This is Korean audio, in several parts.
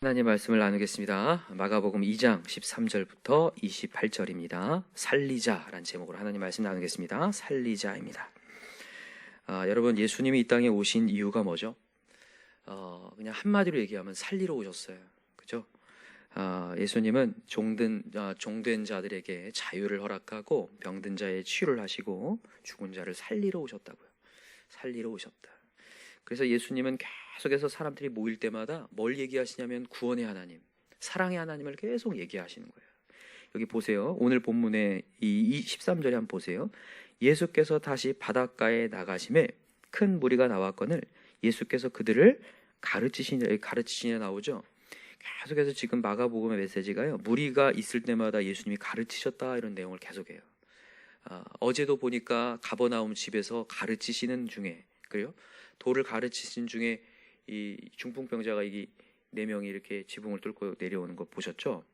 하나님 말씀을 나누겠습니다. 마가복음 2장 13절부터 28절입니다. 살리자라는 제목으로 하나님 말씀 나누겠습니다. 살리자입니다. 여러분, 예수님이 이 땅에 오신 이유가 뭐죠? 그냥 한마디로 얘기하면 살리러 오셨어요. 그죠? 예수님은 종된 자들에게 자유를 허락하고 병든 자의 치유를 하시고 죽은 자를 살리러 오셨다고요. 살리러 오셨다. 그래서 예수님은 계속해서 사람들이 모일 때마다 뭘 얘기하시냐면 구원의 하나님, 사랑의 하나님을 계속 얘기하시는 거예요. 여기 보세요. 오늘 본문의 이 13절에 한번 보세요. 예수께서 다시 바닷가에 나가심에 큰 무리가 나왔거늘 예수께서 그들을 가르치시냐 나오죠. 계속해서 지금 마가복음의 메시지가요, 무리가 있을 때마다 예수님이 가르치셨다 이런 내용을 계속해요. 어제도 보니까 가버나움 집에서 가르치시는 중에, 그래요? 돌을 가르치신 중에 이 중풍병자가 이 4명이 이렇게 지붕을 뚫고 내려오는 거 보셨죠?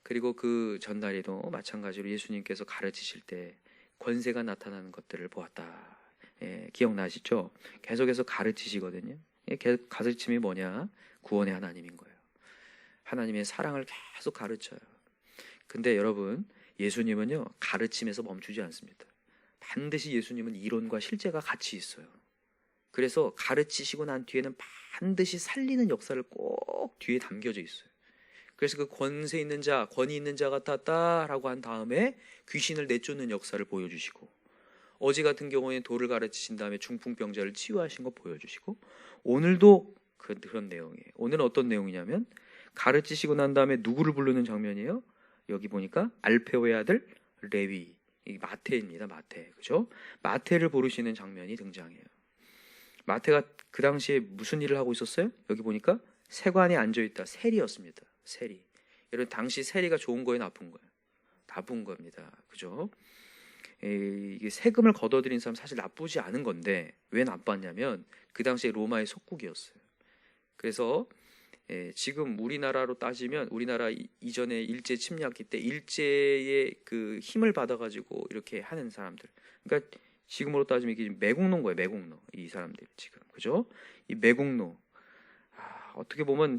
그리고 그 전날에도 마찬가지로 예수님께서 가르치실 때 권세가 나타나는 것들을 보았다. 기억나시죠? 계속해서 가르치시거든요. 가르침이 뭐냐? 구원의 하나님인 거예요. 하나님의 사랑을 계속 가르쳐요. 근데 여러분, 예수님은요, 가르침에서 멈추지 않습니다. 반드시 예수님은 이론과 실제가 같이 있어요. 그래서 가르치시고 난 뒤에는 반드시 살리는 역사를 꼭 뒤에 담겨져 있어요. 그래서 그 권세 있는 자, 권위 있는 자 같았다라고 한 다음에 귀신을 내쫓는 역사를 보여주시고, 어제 같은 경우에는 돌을 가르치신 다음에 중풍병자를 치유하신 거 보여주시고, 오늘도 그런 내용이에요. 오늘은 어떤 내용이냐면 가르치시고 난 다음에 누구를 부르는 장면이에요? 여기 보니까 알페오의 아들 레위, 마태입니다. 마태, 그죠? 마태를 부르시는 장면이 등장해요. 마태가 그 당시에 무슨 일을 하고 있었어요? 여기 보니까 세관에 앉아있다. 세리였습니다. 세리. 여러분, 당시 세리가 좋은 거예요, 나쁜 거예요? 나쁜 겁니다. 그죠? 이게 세금을 걷어들인 사람 사실 나쁘지 않은 건데 왜 나빴냐면 그 당시에 로마의 속국이었어요. 그래서 지금 우리나라로 따지면 우리나라 이전에 일제 침략기 때 일제의 그 힘을 받아가지고 이렇게 하는 사람들. 그러니까 지금으로 따지면 이게 매국노인 거예요. 매국노. 이 사람들 지금, 그죠? 이 매국노. 어떻게 보면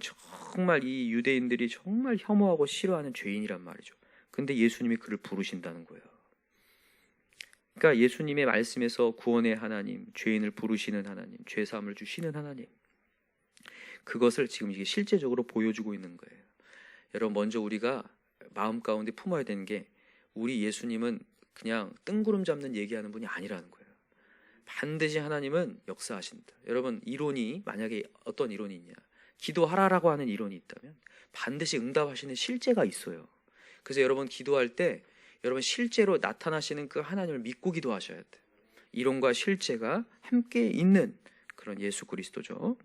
정말 이 유대인들이 정말 혐오하고 싫어하는 죄인이란 말이죠. 근데 예수님이 그를 부르신다는 거예요. 그러니까 예수님의 말씀에서 구원의 하나님, 죄인을 부르시는 하나님, 죄사함을 주시는 하나님, 그것을 지금 이게 실제적으로 보여주고 있는 거예요. 여러분, 먼저 우리가 마음 가운데 품어야 되는 게, 우리 예수님은 그냥 뜬구름 잡는 얘기하는 분이 아니라는 거예요. 반드시 하나님은 역사하신다. 여러분, 이론이 만약에 어떤 이론이 있냐, 기도하라라고 하는 이론이 있다면 반드시 응답하시는 실제가 있어요. 그래서 여러분, 기도할 때 여러분 실제로 나타나시는 그 하나님을 믿고 기도하셔야 돼요. 이론과 실제가 함께 있는 그런 예수 그리스도죠.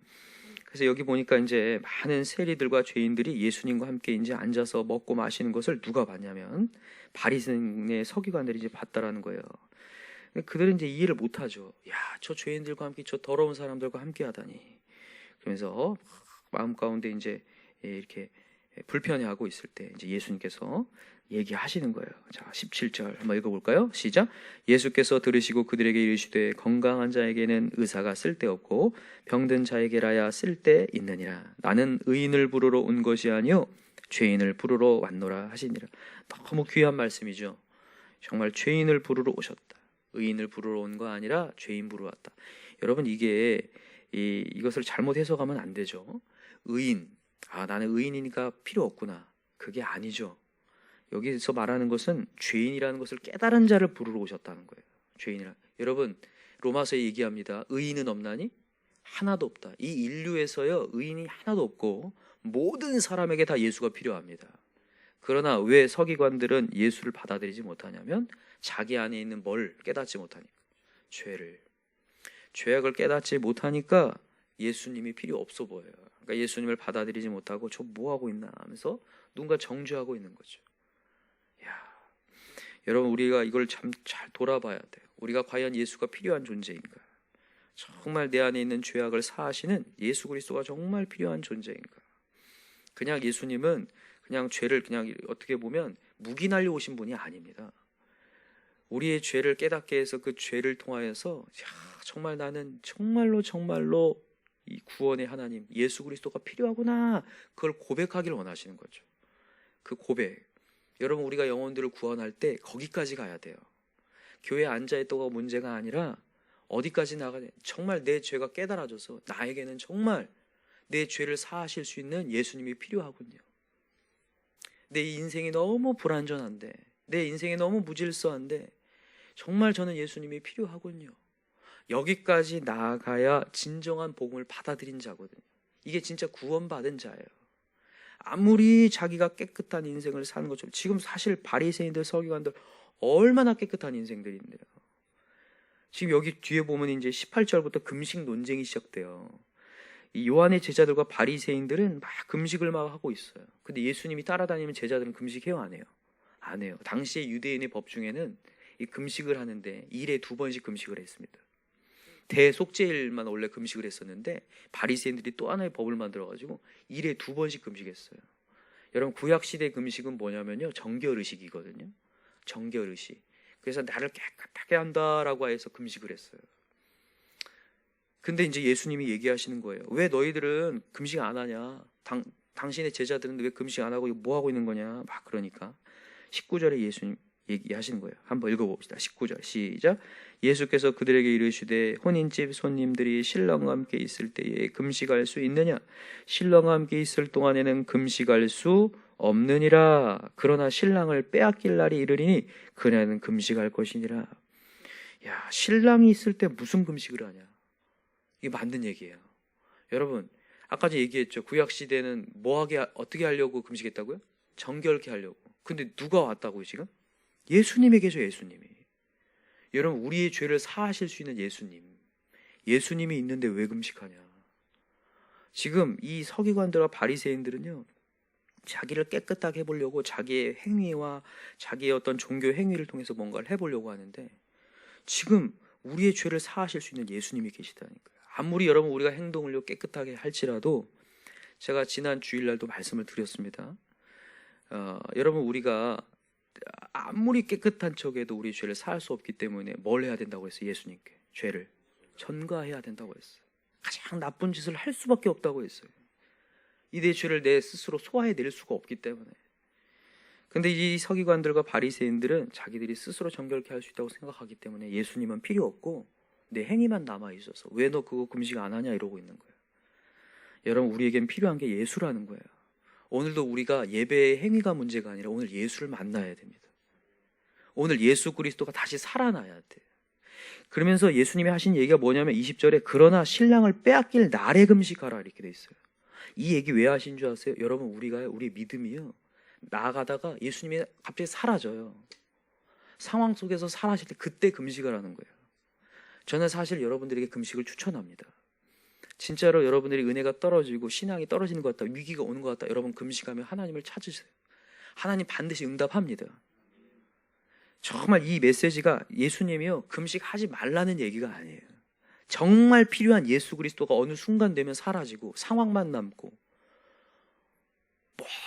그래서 여기 보니까 이제 많은 세리들과 죄인들이 예수님과 함께 이제 앉아서 먹고 마시는 것을 누가 봤냐면 바리새인의 서기관들이 이제 봤다라는 거예요. 그들은 이제 이해를 못하죠. 야, 저 죄인들과 함께, 저 더러운 사람들과 함께 하다니. 그러면서 마음 가운데 이제 이렇게 불편해하고 있을 때 이제 예수님께서 얘기하시는 거예요. 자, 17절 한번 읽어볼까요? 시작. 예수께서 들으시고 그들에게 이르시되 건강한 자에게는 의사가 쓸데없고 병든 자에게라야 쓸데있느니라. 나는 의인을 부르러 온 것이 아니요 죄인을 부르러 왔노라 하시니라. 너무 귀한 말씀이죠. 정말 죄인을 부르러 오셨다. 의인을 부르러 온 거 아니라 죄인 부르러 왔다. 여러분, 이것을 잘못 해석하면 안 되죠. 의인, 나는 의인이니까 필요 없구나, 그게 아니죠. 여기서 말하는 것은 죄인이라는 것을 깨달은 자를 부르러 오셨다는 거예요. 죄인이라. 여러분, 로마서에 얘기합니다. 의인은 없나니? 하나도 없다. 이 인류에서요, 의인이 하나도 없고 모든 사람에게 다 예수가 필요합니다. 그러나 왜 서기관들은 예수를 받아들이지 못하냐면 자기 안에 있는 뭘 깨닫지 못하니까. 죄악을 깨닫지 못하니까 예수님이 필요 없어 보여요. 그러니까 예수님을 받아들이지 못하고 저 뭐하고 있나 하면서 누군가 정죄하고 있는 거죠. 여러분, 우리가 이걸 참 잘 돌아봐야 돼요. 우리가 과연 예수가 필요한 존재인가? 정말 내 안에 있는 죄악을 사하시는 예수 그리스도가 정말 필요한 존재인가? 그냥 예수님은 그냥 죄를 그냥 어떻게 보면 묵인하려 오신 분이 아닙니다. 우리의 죄를 깨닫게 해서 그 죄를 통하여서 정말 나는 정말로 이 구원의 하나님 예수 그리스도가 필요하구나, 그걸 고백하기를 원하시는 거죠. 그 고백, 여러분 우리가 영혼들을 구원할 때 거기까지 가야 돼요. 교회에 앉아있다가 문제가 아니라 어디까지 나가냐, 정말 내 죄가 깨달아져서 나에게는 정말 내 죄를 사하실 수 있는 예수님이 필요하군요. 내 인생이 너무 불완전한데, 내 인생이 너무 무질서한데 정말 저는 예수님이 필요하군요. 여기까지 나아가야 진정한 복음을 받아들인 자거든요. 이게 진짜 구원받은 자예요. 아무리 자기가 깨끗한 인생을 사는 것처럼, 지금 사실 바리새인들, 서기관들 얼마나 깨끗한 인생들인데요. 지금 여기 뒤에 보면 이제 18절부터 금식 논쟁이 시작돼요. 이 요한의 제자들과 바리새인들은 막 금식을 막 하고 있어요. 근데 예수님이 따라다니는 제자들은 금식해요, 안 해요? 안 해요. 당시에 유대인의 법 중에는 이 금식을 하는데 일에 2번씩 금식을 했습니다. 대속죄일만 원래 금식을 했었는데 바리새인들이 또 하나의 법을 만들어가지고 일에 2번씩 금식했어요. 여러분 구약시대 금식은 뭐냐면요, 정결의식이거든요. 정결의식. 그래서 나를 깨끗하게 한다라고 해서 금식을 했어요. 근데 이제 예수님이 얘기하시는 거예요. 왜 너희들은 금식 안 하냐? 당신의 제자들은 왜 금식 안 하고 뭐 하고 있는 거냐? 막 그러니까 19절에 예수님 얘기하시는 거예요. 한번 읽어봅시다. 19절 시작. 예수께서 그들에게 이르시되 혼인집 손님들이 신랑과 함께 있을 때에 금식할 수 있느냐? 신랑과 함께 있을 동안에는 금식할 수 없느니라. 그러나 신랑을 빼앗길 날이 이르리니 그날은 금식할 것이니라. 야, 신랑이 있을 때 무슨 금식을 하냐? 이게 맞는 얘기예요. 여러분 아까 전에 얘기했죠. 구약시대는 어떻게 하려고 금식했다고요? 정결케 하려고. 근데 누가 왔다고요 지금? 예수님이 계셔. 예수님이. 여러분 우리의 죄를 사하실 수 있는 예수님이 있는데 왜 금식하냐? 지금 이 서기관들과 바리새인들은요, 자기를 깨끗하게 해보려고 자기의 행위와 자기의 어떤 종교 행위를 통해서 뭔가를 해보려고 하는데, 지금 우리의 죄를 사하실 수 있는 예수님이 계시다니까요. 아무리 여러분 우리가 행동을 깨끗하게 할지라도, 제가 지난 주일날도 말씀을 드렸습니다. 여러분 우리가 아무리 깨끗한 척해도 우리 죄를 사할 수 없기 때문에 뭘 해야 된다고 했어요? 예수님께 죄를 전가해야 된다고 했어요. 가장 나쁜 짓을 할 수밖에 없다고 했어요. 이 내 죄를 내 스스로 소화해낼 수가 없기 때문에. 근데 이 서기관들과 바리새인들은 자기들이 스스로 정결케 할 수 있다고 생각하기 때문에 예수님은 필요 없고 내 행위만 남아있어서 왜 너 그거 금식 안 하냐 이러고 있는 거예요. 여러분 우리에겐 필요한 게 예수라는 거예요. 오늘도 우리가 예배의 행위가 문제가 아니라 오늘 예수를 만나야 됩니다. 오늘 예수 그리스도가 다시 살아나야 돼요. 그러면서 예수님이 하신 얘기가 뭐냐면 20절에 그러나 신랑을 빼앗길 날에 금식하라 이렇게 돼 있어요. 이 얘기 왜 하신 줄 아세요? 여러분 우리 믿음이요, 나아가다가 예수님이 갑자기 사라져요. 상황 속에서 사라질 때 그때 금식을 하는 거예요. 저는 사실 여러분들에게 금식을 추천합니다. 진짜로 여러분들이 은혜가 떨어지고 신앙이 떨어지는 것 같다, 위기가 오는 것 같다, 여러분 금식하면 하나님을 찾으세요. 하나님 반드시 응답합니다. 정말 이 메시지가 예수님이요 금식하지 말라는 얘기가 아니에요. 정말 필요한 예수 그리스도가 어느 순간 되면 사라지고 상황만 남고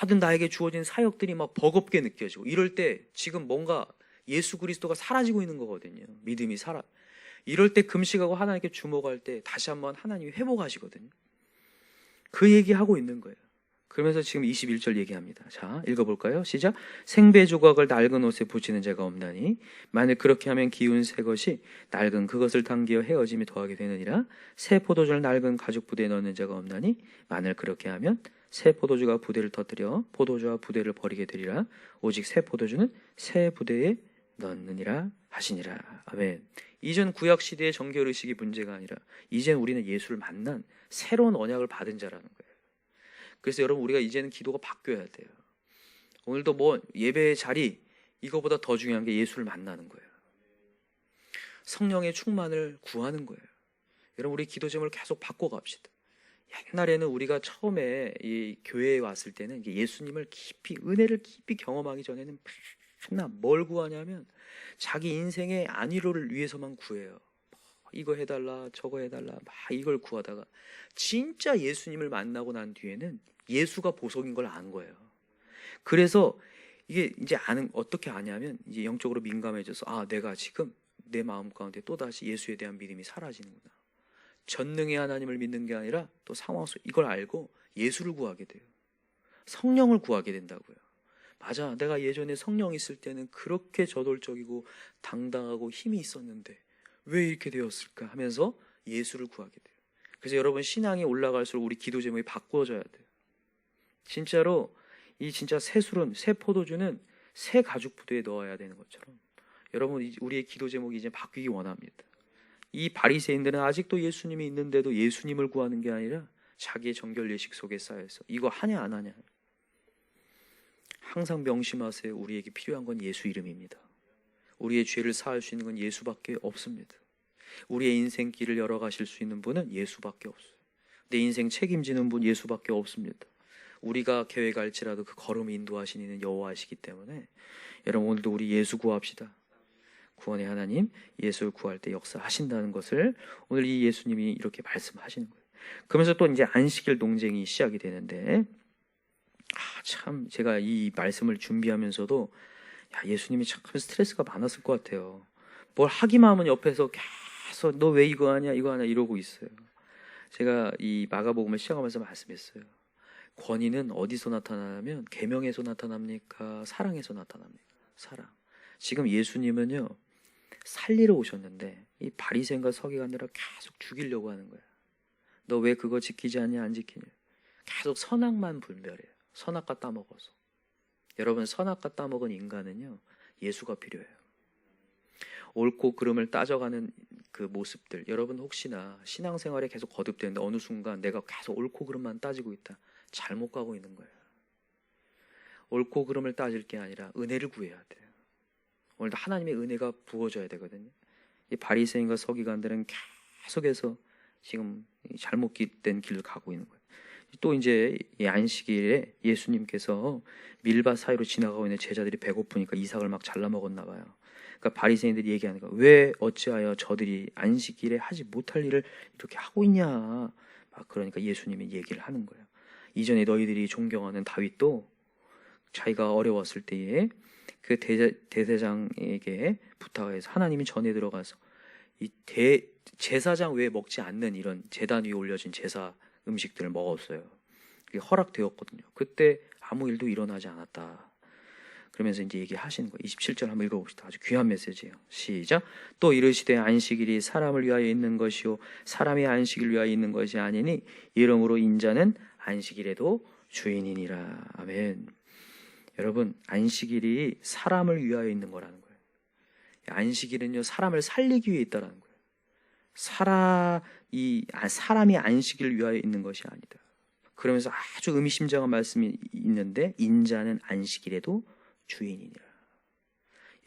모든 나에게 주어진 사역들이 막 버겁게 느껴지고 이럴 때 지금 뭔가 예수 그리스도가 사라지고 있는 거거든요. 믿음이 이럴 때 금식하고 하나님께 주목할 때 다시 한번 하나님이 회복하시거든요. 그 얘기하고 있는 거예요. 그러면서 지금 21절 얘기합니다. 자, 읽어볼까요? 시작. 생배 조각을 낡은 옷에 붙이는 자가 없나니 만일 그렇게 하면 기운 새 것이 낡은 그것을 당기어 헤어짐이 더하게 되느니라. 새 포도주를 낡은 가죽 부대에 넣는 자가 없나니 만일 그렇게 하면 새 포도주가 부대를 터뜨려 포도주와 부대를 버리게 되리라. 오직 새 포도주는 새 부대에 넣느니라 하시니라. 아멘. 이전 구약 시대의 정결의식이 문제가 아니라 이젠 우리는 예수를 만난 새로운 언약을 받은 자라는 거예요. 그래서 여러분 우리가 이제는 기도가 바뀌어야 돼요. 오늘도 뭐 예배의 자리, 이거보다 더 중요한 게 예수를 만나는 거예요. 성령의 충만을 구하는 거예요. 여러분 우리 기도 제목을 계속 바꿔갑시다. 옛날에는 우리가 처음에 이 교회에 왔을 때는 예수님을 깊이, 은혜를 깊이 경험하기 전에는 맨날 뭘 구하냐면 자기 인생의 안위로를 위해서만 구해요. 이거 해달라 저거 해달라 막 이걸 구하다가 진짜 예수님을 만나고 난 뒤에는 예수가 보석인 걸 안 거예요. 그래서 이게 이제 어떻게 아냐면 이제 영적으로 민감해져서 내가 지금 내 마음 가운데 또다시 예수에 대한 믿음이 사라지는구나. 전능의 하나님을 믿는 게 아니라 또 상황 속 이걸 알고 예수를 구하게 돼요. 성령을 구하게 된다고요. 맞아, 내가 예전에 성령 있을 때는 그렇게 저돌적이고 당당하고 힘이 있었는데 왜 이렇게 되었을까 하면서 예수를 구하게 돼요. 그래서 여러분, 신앙이 올라갈수록 우리 기도 제목이 바꾸어져야 돼요. 진짜로 이 진짜 새 술은, 새 포도주는 새 가죽 부대에 넣어야 되는 것처럼 여러분, 우리의 기도 제목이 이제 바뀌기 원합니다. 이 바리새인들은 아직도 예수님이 있는데도 예수님을 구하는 게 아니라 자기의 정결 예식 속에 쌓여서 이거 하냐 안 하냐. 항상 명심하세요. 우리에게 필요한 건 예수 이름입니다. 우리의 죄를 사할 수 있는 건 예수밖에 없습니다. 우리의 인생길을 열어가실 수 있는 분은 예수밖에 없어요. 내 인생 책임지는 분 예수밖에 없습니다. 우리가 계획할지라도 그 걸음 인도하시는 이는 여호와이시기 때문에 여러분, 오늘도 우리 예수 구합시다. 구원의 하나님, 예수를 구할 때 역사하신다는 것을 오늘 이 예수님이 이렇게 말씀하시는 거예요. 그러면서 또 이제 안식일 논쟁이 시작이 되는데, 참 제가 이 말씀을 준비하면서도 예수님이 참 스트레스가 많았을 것 같아요. 뭘 하기만 하면 옆에서 계속 너 왜 이거 하냐 이거 하냐 이러고 있어요. 제가 이 마가복음을 시작하면서 말씀했어요. 권위는 어디서 나타나냐면 계명에서 나타납니까? 사랑에서 나타납니까? 사랑. 지금 예수님은요, 살리러 오셨는데 이 바리새인과 서기관들을 계속 죽이려고 하는 거야. 너 왜 그거 지키지 않냐 안 지키냐. 계속 선악만 분별해요. 선악과 따먹어서. 여러분, 선악과 따먹은 인간은요, 예수가 필요해요. 옳고 그름을 따져가는 그 모습들, 여러분 혹시나 신앙생활에 계속 거듭되는데 어느 순간 내가 계속 옳고 그름만 따지고 있다, 잘못 가고 있는 거예요. 옳고 그름을 따질 게 아니라 은혜를 구해야 돼요. 오늘도 하나님의 은혜가 부어져야 되거든요. 이 바리새인과 서기관들은 계속해서 지금 잘못된 길을 가고 있는 거예요. 또 이제 이 안식일에 예수님께서 밀밭 사이로 지나가고 있는 제자들이 배고프니까 이삭을 막 잘라 먹었나 봐요. 그러니까 바리새인들이 얘기하는 거예요. 왜 어찌하여 저들이 안식일에 하지 못할 일을 이렇게 하고 있냐. 막 그러니까 예수님이 얘기를 하는 거예요. 이전에 너희들이 존경하는 다윗도 자기가 어려웠을 때에 그 대제사장에게 부탁해서 하나님이 전에 들어가서 이 제사장 왜 먹지 않는 이런 제단 위에 올려진 제사 음식들을 먹었어요. 그게 허락되었거든요. 그때 아무 일도 일어나지 않았다. 그러면서 이제 얘기하시는 거예요. 27절 한번 읽어봅시다. 아주 귀한 메시지예요. 시작. 또 이르시되 안식일이 사람을 위하여 있는 것이요 사람이 안식일 위하여 있는 것이 아니니 이러므로 인자는 안식일에도 주인이니라. 아멘. 여러분, 안식일이 사람을 위하여 있는 거라는 거예요. 안식일은요, 사람을 살리기 위해 있다라는 거예요. 사람이 안식일을 위하여 있는 것이 아니다. 그러면서 아주 의미심장한 말씀이 있는데, 인자는 안식일에도 주인이니라.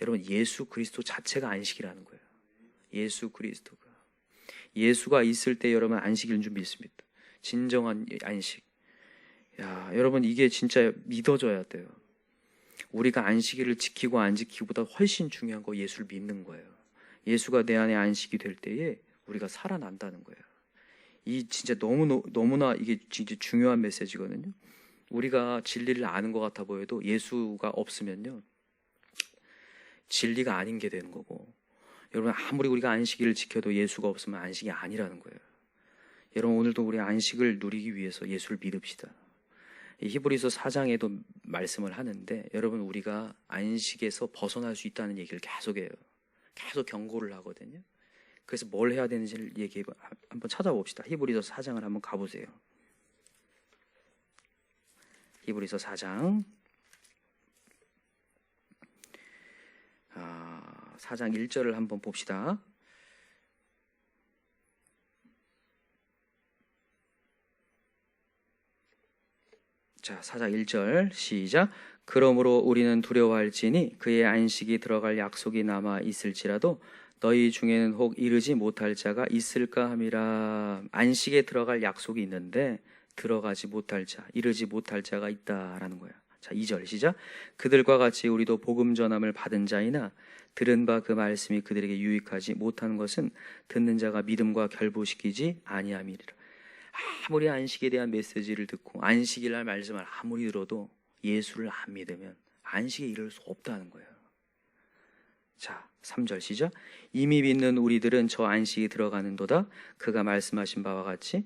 여러분, 예수 그리스도 자체가 안식이라는 거예요. 예수 그리스도가. 예수가 있을 때 여러분 안식일인 줄 믿습니다. 진정한 안식. 여러분, 이게 진짜 믿어져야 돼요. 우리가 안식일을 지키고 안 지키기보다 훨씬 중요한 거 예수를 믿는 거예요. 예수가 내 안에 안식이 될 때에 우리가 살아난다는 거예요. 이 진짜 너무나 이게 진짜 중요한 메시지거든요. 우리가 진리를 아는 것 같아 보여도 예수가 없으면요, 진리가 아닌 게 되는 거고, 여러분 아무리 우리가 안식일을 지켜도 예수가 없으면 안식이 아니라는 거예요. 여러분, 오늘도 우리 안식을 누리기 위해서 예수를 믿읍시다. 히브리서 4장에도 말씀을 하는데, 여러분 우리가 안식에서 벗어날 수 있다는 얘기를 계속해요. 계속 경고를 하거든요. 그래서 뭘 해야 되는지를 한번 찾아봅시다. 히브리서 4장을 한번 가보세요. 히브리서 4장 4장 1절을 한번 봅시다. 자, 4장 1절 시작. 그러므로 우리는 두려워할지니 그의 안식이 들어갈 약속이 남아 있을지라도 너희 중에는 혹 이르지 못할 자가 있을까 함이라. 안식에 들어갈 약속이 있는데 들어가지 못할 자, 이르지 못할 자가 있다라는 거예요. 자, 2절 시작. 그들과 같이 우리도 복음 전함을 받은 자이나 들은 바 그 말씀이 그들에게 유익하지 못하는 것은 듣는 자가 믿음과 결부시키지 아니함이리라. 아무리 안식에 대한 메시지를 듣고 안식일날 말씀을 아무리 들어도 예수를 안 믿으면 안식에 이를 수 없다는 거예요. 자, 3절 시작. 이미 믿는 우리들은 저 안식이 들어가는도다. 그가 말씀하신 바와 같이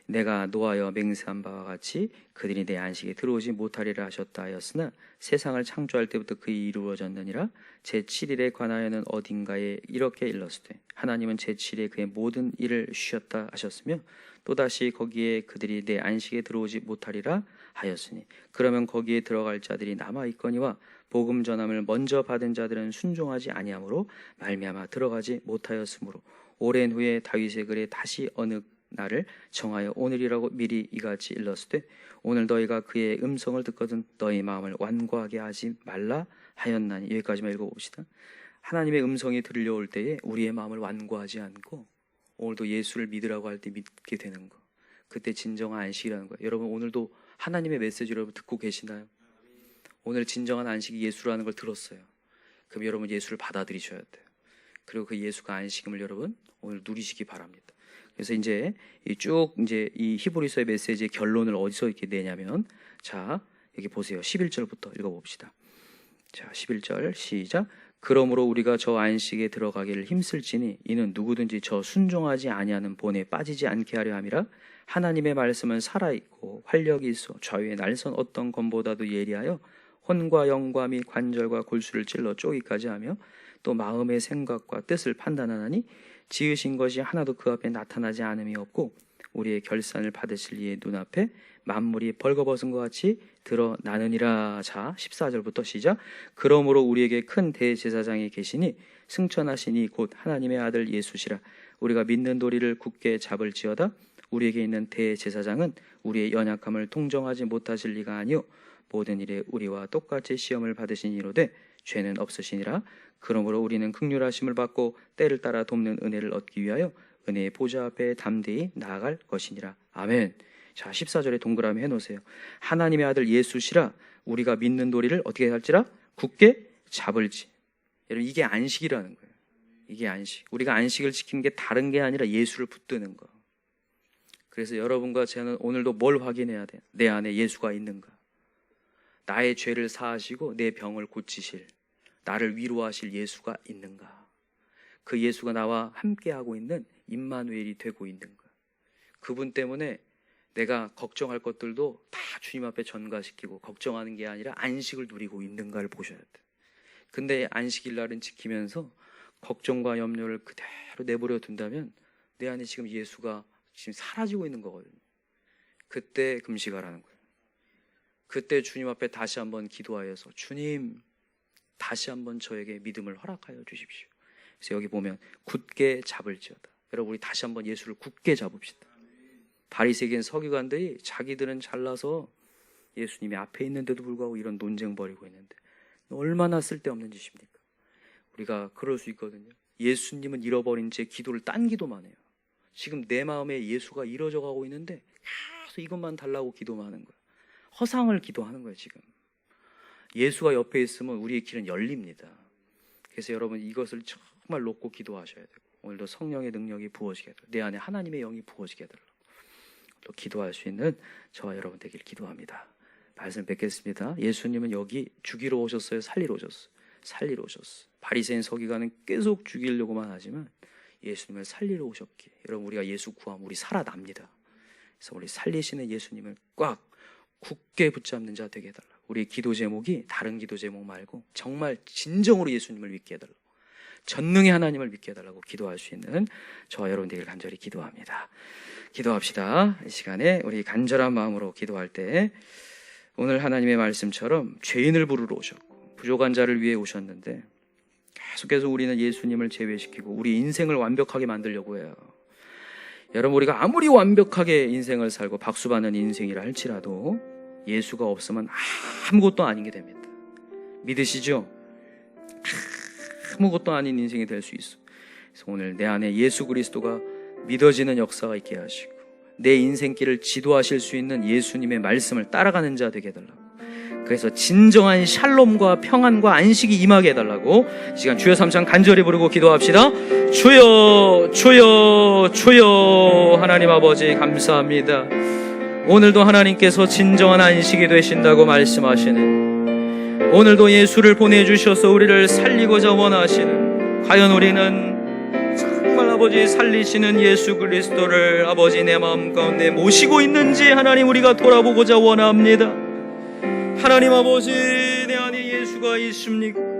내가 노하여 맹세한 바와 같이 그들이 내 안식에 들어오지 못하리라 하셨다 하였으나 세상을 창조할 때부터 그이 이루어졌느니라. 제7일에 관하여는 어딘가에 이렇게 일렀으되 하나님은 제7일에 그의 모든 일을 쉬었다 하셨으며 또다시 거기에 그들이 내 안식에 들어오지 못하리라 하였으니 그러면 거기에 들어갈 자들이 남아있거니와 복음 전함을 먼저 받은 자들은 순종하지 아니하므로 말미암아 들어가지 못하였으므로 오랜 후에 다윗의 글에 다시 어느 날을 정하여 오늘이라고 미리 이같이 일렀으되 오늘 너희가 그의 음성을 듣거든 너희 마음을 완고하게 하지 말라 하였나니. 여기까지만 읽어봅시다. 하나님의 음성이 들려올 때에 우리의 마음을 완고하지 않고 오늘도 예수를 믿으라고 할 때 믿게 되는 거, 그때 진정한 안식이라는 거예요. 여러분 오늘도 하나님의 메시지 여러분 듣고 계시나요? 오늘 진정한 안식이 예수라는 걸 들었어요. 그럼 여러분 예수를 받아들이셔야 돼요. 그리고 그 예수가 안식임을 여러분 오늘 누리시기 바랍니다. 그래서 이제 이 히브리서의 메시지의 결론을 어디서 이렇게 내냐면, 자, 여기 보세요. 11절부터 읽어봅시다. 자, 11절 시작. 그러므로 우리가 저 안식에 들어가기를 힘쓸지니 이는 누구든지 저 순종하지 아니하는 본에 빠지지 않게 하려 함이라. 하나님의 말씀은 살아있고 활력이 있어 좌우의 날선 어떤 검보다도 예리하여 혼과 영과 및 관절과 골수를 찔러 쪼기까지 하며 또 마음의 생각과 뜻을 판단하나니 지으신 것이 하나도 그 앞에 나타나지 않음이 없고 우리의 결산을 받으실 이의 눈앞에 만물이 벌거벗은 것 같이 드러나느니라. 자, 14절부터 시작. 그러므로 우리에게 큰 대제사장이 계시니 승천하시니 곧 하나님의 아들 예수시라. 우리가 믿는 도리를 굳게 잡을지어다. 우리에게 있는 대제사장은 우리의 연약함을 통정하지 못하실 리가 아니요 모든 일에 우리와 똑같이 시험을 받으신 이로되 죄는 없으시니라. 그러므로 우리는 긍휼하심을 받고 때를 따라 돕는 은혜를 얻기 위하여 은혜의 보좌 앞에 담대히 나아갈 것이니라. 아멘. 자, 14절에 동그라미 해놓으세요. 하나님의 아들 예수시라. 우리가 믿는 도리를 어떻게 할지라? 굳게 잡을지. 여러분 이게 안식이라는 거예요. 이게 안식. 우리가 안식을 지키는 게 다른 게 아니라 예수를 붙드는 거. 그래서 여러분과 저는 오늘도 뭘 확인해야 돼? 내 안에 예수가 있는가? 나의 죄를 사하시고 내 병을 고치실, 나를 위로하실 예수가 있는가? 그 예수가 나와 함께하고 있는 임마누엘이 되고 있는가? 그분 때문에 내가 걱정할 것들도 다 주님 앞에 전가시키고 걱정하는 게 아니라 안식을 누리고 있는가를 보셔야 돼. 근데 안식일 날은 지키면서 걱정과 염려를 그대로 내버려 둔다면 내 안에 지금 예수가 지금 사라지고 있는 거거든요. 그때 금식하라는 거예요. 그때 주님 앞에 다시 한번 기도하여서 주님 다시 한번 저에게 믿음을 허락하여 주십시오. 그래서 여기 보면 굳게 잡을지어다. 여러분 우리 다시 한번 예수를 굳게 잡읍시다. 바리새인 서기관들이 자기들은 잘나서 예수님이 앞에 있는데도 불구하고 이런 논쟁 벌이고 있는데 얼마나 쓸데없는 짓입니까? 우리가 그럴 수 있거든요. 예수님은 잃어버린 채 기도를 딴 기도만 해요. 지금 내 마음에 예수가 이뤄져 가고 있는데 계속 이것만 달라고 기도만 하는 거예요. 허상을 기도하는 거예요. 지금 예수가 옆에 있으면 우리의 길은 열립니다. 그래서 여러분 이것을 정말 놓고 기도하셔야 되고 오늘도 성령의 능력이 부어지게 해달라고, 내 안에 하나님의 영이 부어지게 해달라고 또 기도할 수 있는 저와 여러분 되길 기도합니다. 말씀 뵙겠습니다. 예수님은 여기 죽이러 오셨어요? 살리러 오셨어요? 살리러 오셨어요. 바리새인 서기관은 계속 죽이려고만 하지만 예수님을 살리러 오셨기에 여러분 우리가 예수 구하면 우리 살아납니다. 그래서 우리 살리시는 예수님을 꽉 굳게 붙잡는 자 되게 해달라고. 우리의 기도 제목이 다른 기도 제목 말고 정말 진정으로 예수님을 믿게 해달라고, 전능의 하나님을 믿게 해달라고 기도할 수 있는 저와 여러분 되길 간절히 기도합니다. 기도합시다. 이 시간에 우리 간절한 마음으로 기도할 때 오늘 하나님의 말씀처럼 죄인을 부르러 오셨고 부족한 자를 위해 오셨는데 계속해서 우리는 예수님을 제외시키고 우리 인생을 완벽하게 만들려고 해요. 여러분 우리가 아무리 완벽하게 인생을 살고 박수받는 인생이라 할지라도 예수가 없으면 아무것도 아닌 게 됩니다. 믿으시죠? 아무것도 아닌 인생이 될 수 있어. 그래서 오늘 내 안에 예수 그리스도가 믿어지는 역사가 있게 하시고 내 인생길을 지도하실 수 있는 예수님의 말씀을 따라가는 자 되게 해달라고. 그래서 진정한 샬롬과 평안과 안식이 임하게 해달라고 이 시간 주여 삼창 간절히 부르고 기도합시다. 주여 주여 주여. 하나님 아버지 감사합니다. 오늘도 하나님께서 진정한 안식이 되신다고 말씀하시는 오늘도 예수를 보내주셔서 우리를 살리고자 원하시는, 과연 우리는 정말 아버지 살리시는 예수 그리스도를 아버지 내 마음 가운데 모시고 있는지 하나님 우리가 돌아보고자 원합니다. 하나님 아버지, 내 안에 예수가 있습니까?